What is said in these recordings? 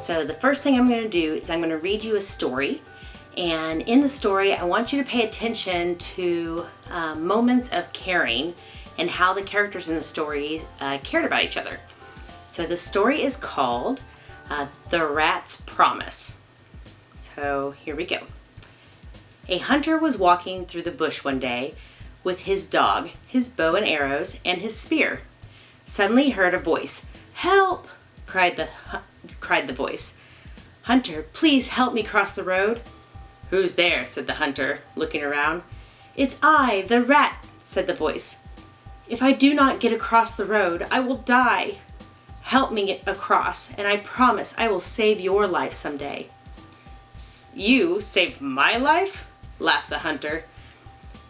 So the first thing I'm going to do is I'm going to read you a story. And in the story, I want you to pay attention to moments of caring and how the characters in the story cared about each other. So the story is called The Rat's Promise. So here we go. A hunter was walking through the bush one day with his dog, his bow and arrows, and his spear. Suddenly he heard a voice. "Help!" cried the voice. "Hunter, please help me cross the road." "Who's there?" said the hunter, looking around. "It's I, the rat," said the voice. "If I do not get across the road, I will die. Help me get across, and I promise I will save your life someday." "You save my life?" laughed the hunter.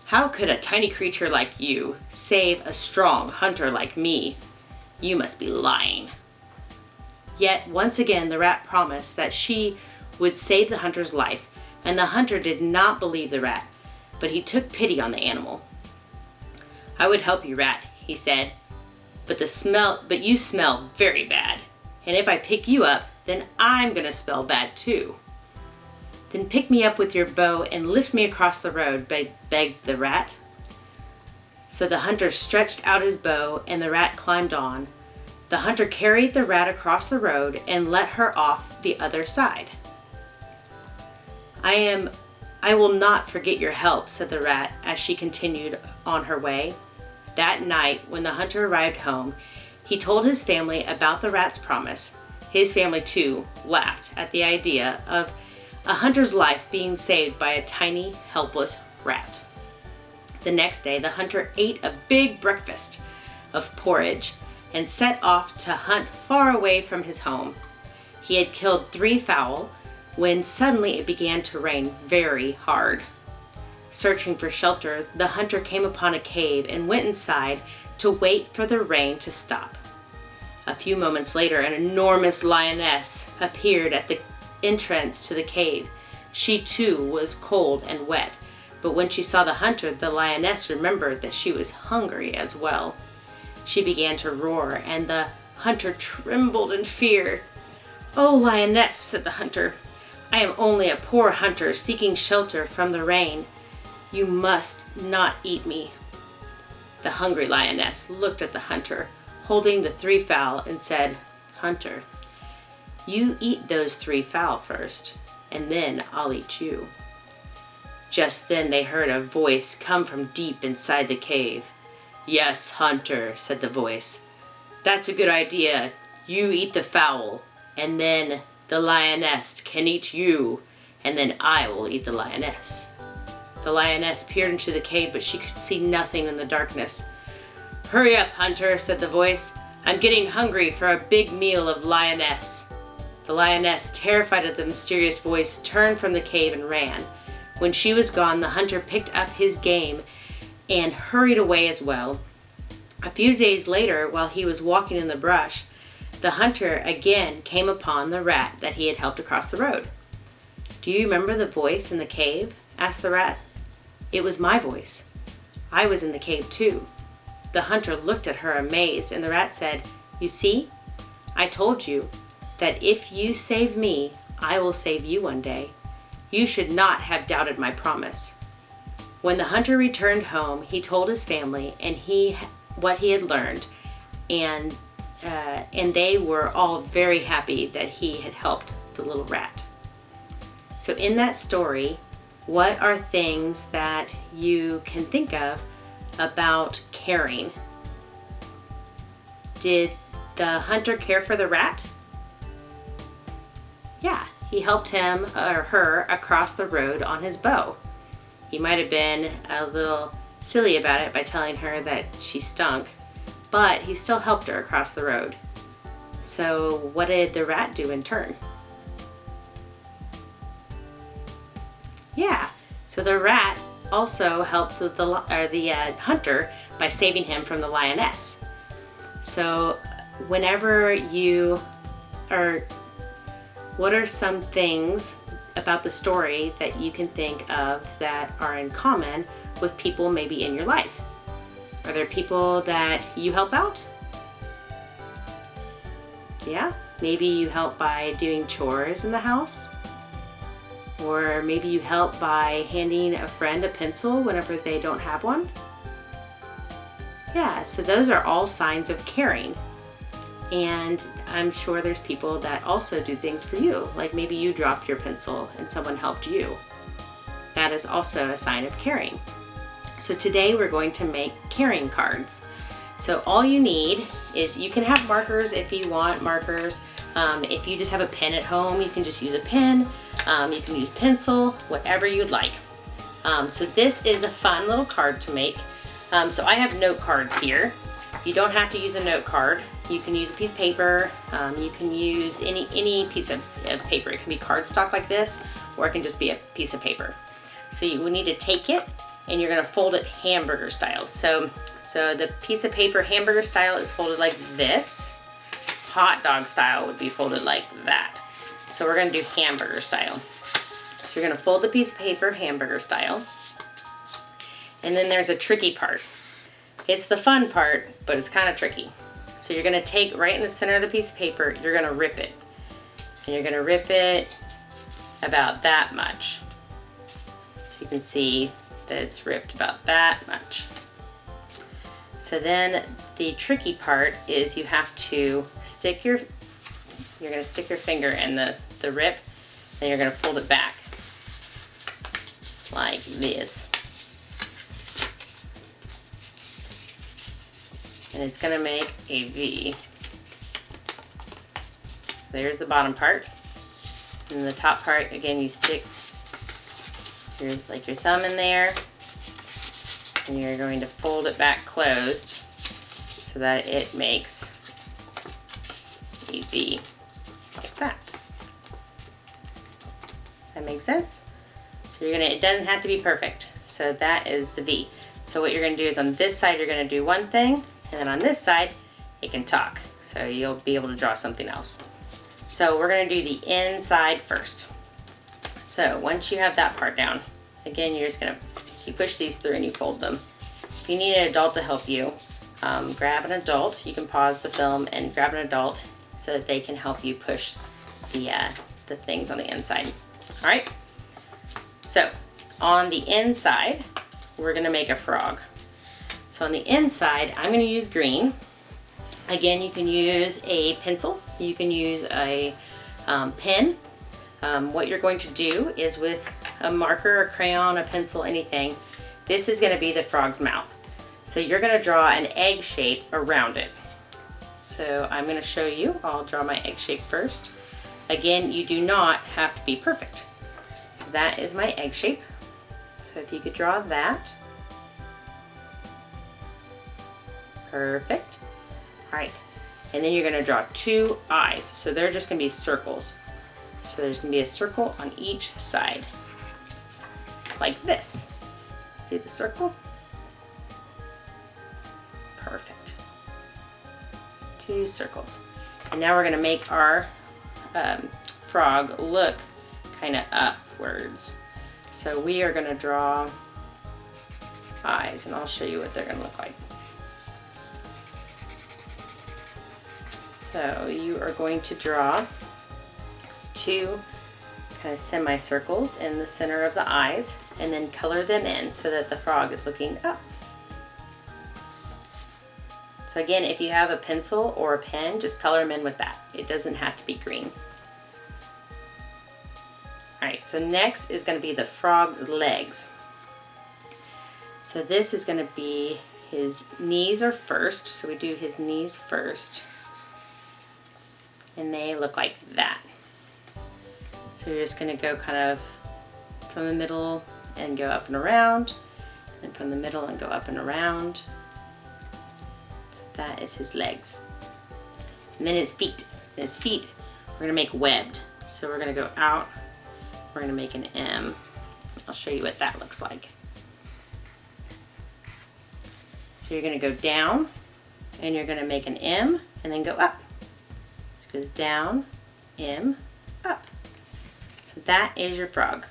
"How could a tiny creature like you save a strong hunter like me? You must be lying." Yet once again the rat promised that she would save the hunter's life, and the hunter did not believe the rat, but he took pity on the animal. "I would help you, rat," he said, but you smell very bad, and if I pick you up, then I'm gonna smell bad too." "Then pick me up with your bow and lift me across the road," begged the rat. So the hunter stretched out his bow and the rat climbed on. The hunter carried the rat across the road and let her off the other side. I will not forget your help," said the rat as she continued on her way. That night, when the hunter arrived home, he told his family about the rat's promise. His family, too, laughed at the idea of a hunter's life being saved by a tiny, helpless rat. The next day, the hunter ate a big breakfast of porridge and set off to hunt far away from his home. He had killed 3 fowl when suddenly it began to rain very hard. Searching for shelter, the hunter came upon a cave and went inside to wait for the rain to stop. A few moments later, an enormous lioness appeared at the entrance to the cave. She too was cold and wet, but when she saw the hunter, the lioness remembered that she was hungry as well. She began to roar, and the hunter trembled in fear. "Oh, lioness," said the hunter, "I am only a poor hunter seeking shelter from the rain. You must not eat me." The hungry lioness looked at the hunter, holding the 3 fowl, and said, "Hunter, you eat those 3 fowl first, and then I'll eat you." Just then they heard a voice come from deep inside the cave. "Yes, hunter," said the voice. "That's a good idea. You eat the fowl, and then the lioness can eat you, and then I will eat the lioness." The lioness peered into the cave, but she could see nothing in the darkness. "Hurry up, hunter," said the voice. "I'm getting hungry for a big meal of lioness." The lioness, terrified at the mysterious voice, turned from the cave and ran. When she was gone, the hunter picked up his game and hurried away as well. A few days later, while he was walking in the brush, the hunter again came upon the rat that he had helped across the road. "Do you remember the voice in the cave?" asked the rat. "It was my voice. I was in the cave too." The hunter looked at her amazed, and the rat said, "You see, I told you that if you save me, I will save you one day. You should not have doubted my promise." When the hunter returned home, he told his family what he had learned, and they were all very happy that he had helped the little rat. So in that story, what are things that you can think of about caring? Did the hunter care for the rat? Yeah, he helped him or her across the road on his bow. He might have been a little silly about it by telling her that she stunk, but he still helped her across the road. So what did the rat do in turn? Yeah, so the rat also helped the hunter by saving him from the lioness. So whenever you are, what are some things about the story that you can think of that are in common with people maybe in your life? Are there people that you help out? Yeah, maybe you help by doing chores in the house. Or maybe you help by handing a friend a pencil whenever they don't have one. Yeah, so those are all signs of caring. And I'm sure there's people that also do things for you. Like maybe you dropped your pencil and someone helped you. That is also a sign of caring. So today we're going to make caring cards. So all you need is, you can have markers if you want markers. If you just have a pen at home, you can just use a pen. You can use pencil, whatever you'd like. So this is a fun little card to make. So I have note cards here. You don't have to use a note card. You can use a piece of paper. You can use any piece of paper. It can be cardstock like this, or it can just be a piece of paper. So you will need to take it and you're gonna fold it hamburger style. So the piece of paper hamburger style is folded like this. Hot dog style would be folded like that. So we're gonna do hamburger style. So you're gonna fold the piece of paper hamburger style. And then there's a tricky part. It's the fun part, but it's kind of tricky. So you're gonna take right in the center of the piece of paper, you're gonna rip it. And you're gonna rip it about that much. So you can see that it's ripped about that much. So then the tricky part is you have to stick you're gonna stick your finger in the rip, and you're gonna fold it back like this. And it's gonna make a V. So there's the bottom part. And the top part, again, you stick your thumb in there, and you're going to fold it back closed so that it makes a V like that. That makes sense? So it doesn't have to be perfect. So that is the V. So what you're gonna do is, on this side, you're gonna do one thing, and then on this side, it can talk. So you'll be able to draw something else. So we're gonna do the inside first. So once you have that part down, again, you push these through and you fold them. If you need an adult to help you, grab an adult. You can pause the film and grab an adult so that they can help you push the things on the inside. All right? So on the inside, we're gonna make a frog. So on the inside, I'm gonna use green. Again, you can use a pencil. You can use a pen. What you're going to do is, with a marker, a crayon, a pencil, anything, this is gonna be the frog's mouth. So you're gonna draw an egg shape around it. So I'm gonna show you. I'll draw my egg shape first. Again, you do not have to be perfect. So that is my egg shape. So if you could draw that. Perfect. All right. And then you're gonna draw two eyes. So they're just gonna be circles. So there's gonna be a circle on each side, like this. See the circle? Perfect. Two circles. And now we're gonna make our frog look kind of upwards. So we are gonna draw eyes, and I'll show you what they're gonna look like. So you are going to draw two kind of semicircles in the center of the eyes, and then color them in so that the frog is looking up. So again, if you have a pencil or a pen, just color them in with that. It doesn't have to be green. All right, so next is going to be the frog's legs. So this is going to be, his knees are first, so we do his knees first. And they look like that. So you're just going to go kind of from the middle and go up and around, and from the middle and go up and around. So that is his legs. And then his feet. And his feet, we're going to make webbed. So we're going to go out. We're going to make an M. I'll show you what that looks like. So you're going to go down, and you're going to make an M, and then go up. So it goes down, M, up. So that is your frog.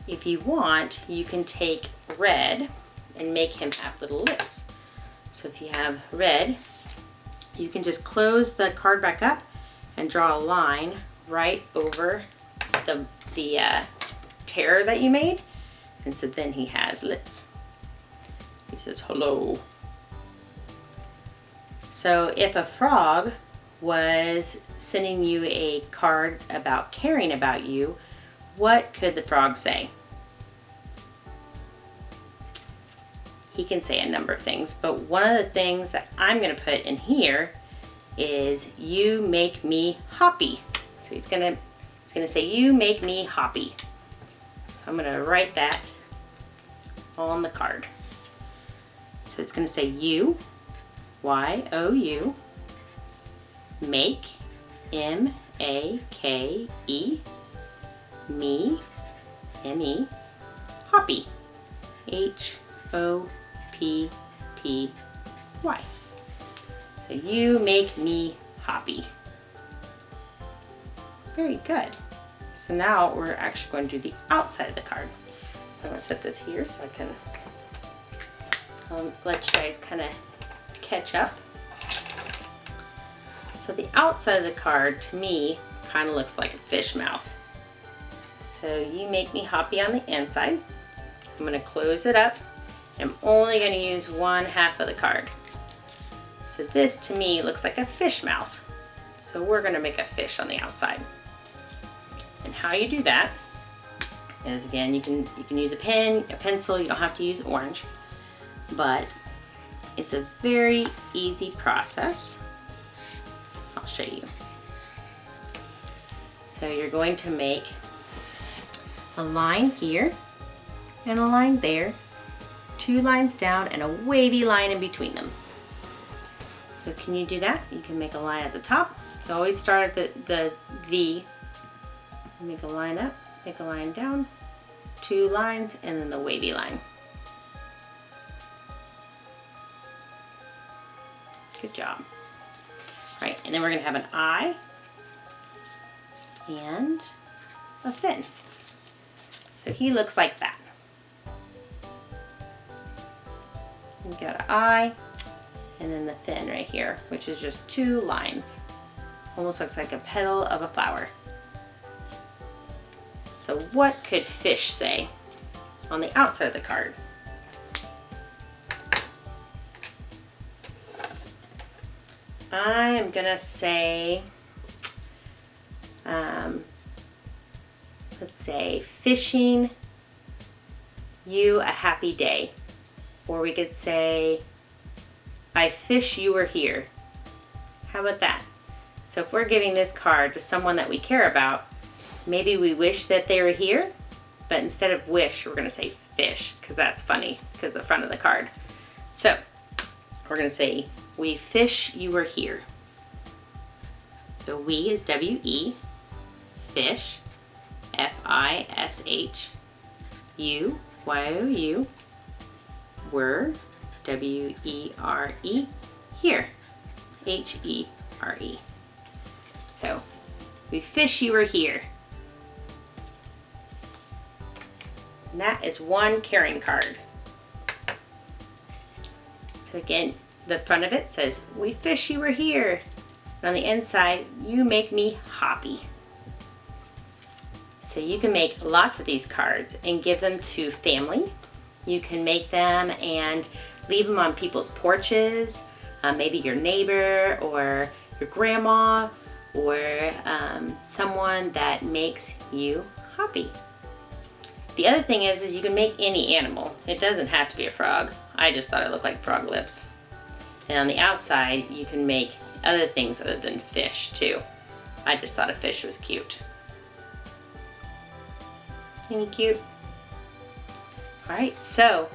If you want, you can take red and make him have little lips. So if you have red, you can just close the card back up and draw a line right over the tear that you made. And so then he has lips. He says hello. So if a frog was sending you a card about caring about you, what could the frog say? He can say a number of things, but one of the things that I'm going to put in here is you make me hoppy. So he's gonna say you make me hoppy. So I'm gonna write that on the card. So it's gonna say you, Y-O-U, make, M-A-K-E, me, M-E, hoppy, H-O-P-P-Y. So you make me hoppy. Very good. So now we're actually going to do the outside of the card. So I'm going to set this here so I can let you guys kind of catch up. So the outside of the card to me kind of looks like a fish mouth. So you make me hoppy on the inside. I'm going to close it up. I'm only going to use one half of the card. So this to me looks like a fish mouth. So we're going to make a fish on the outside. And how you do that is, again, you can use a pen, a pencil. You don't have to use orange, but it's a very easy process. I'll show you. So you're going to make a line here and a line there, 2 lines down and a wavy line in between them. So can you do that? You can make a line at the top. So always start at the V, make a line up, make a line down, 2 lines, and then the wavy line. Good job. All right, and then we're gonna have an eye and a fin. So he looks like that. You got an eye, and then the fin right here, which is just 2 lines. Almost looks like a petal of a flower. So what could fish say on the outside of the card? I am gonna say, let's say, fishing you a happy day. Or we could say, I fish you were here. How about that? So if we're giving this card to someone that we care about, maybe we wish that they were here, but instead of wish, we're gonna say fish, because that's funny, because the front of the card. So we're gonna say, we fish you were here. So we is W-E, fish, F-I-S-H, you, Y-O-U, were, W-E-R-E, here, H-E-R-E. So, we fish you were here. And that is one caring card. So again, the front of it says, we fish you were here. And on the inside, you make me hoppy. So you can make lots of these cards and give them to family. You can make them and leave them on people's porches, maybe your neighbor or your grandma, or someone that makes you happy. The other thing is you can make any animal. It doesn't have to be a frog. I just thought it looked like frog lips. And on the outside, you can make other things other than fish too. I just thought a fish was cute. Isn't he cute? All right, so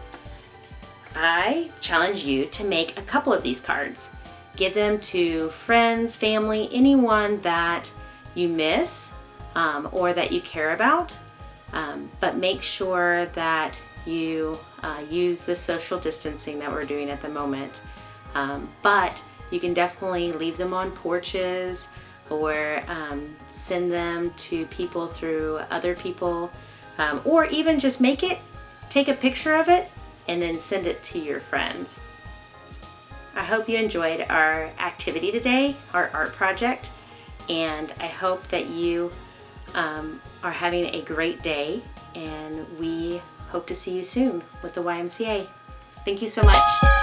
I challenge you to make a couple of these cards. Give them to friends, family, anyone that you miss or that you care about. But make sure that you use the social distancing that we're doing at the moment. But you can definitely leave them on porches or send them to people through other people, or even just take a picture of it and then send it to your friends. I hope you enjoyed our activity today, our art project, and I hope that you are having a great day, and we hope to see you soon with the YMCA. Thank you so much.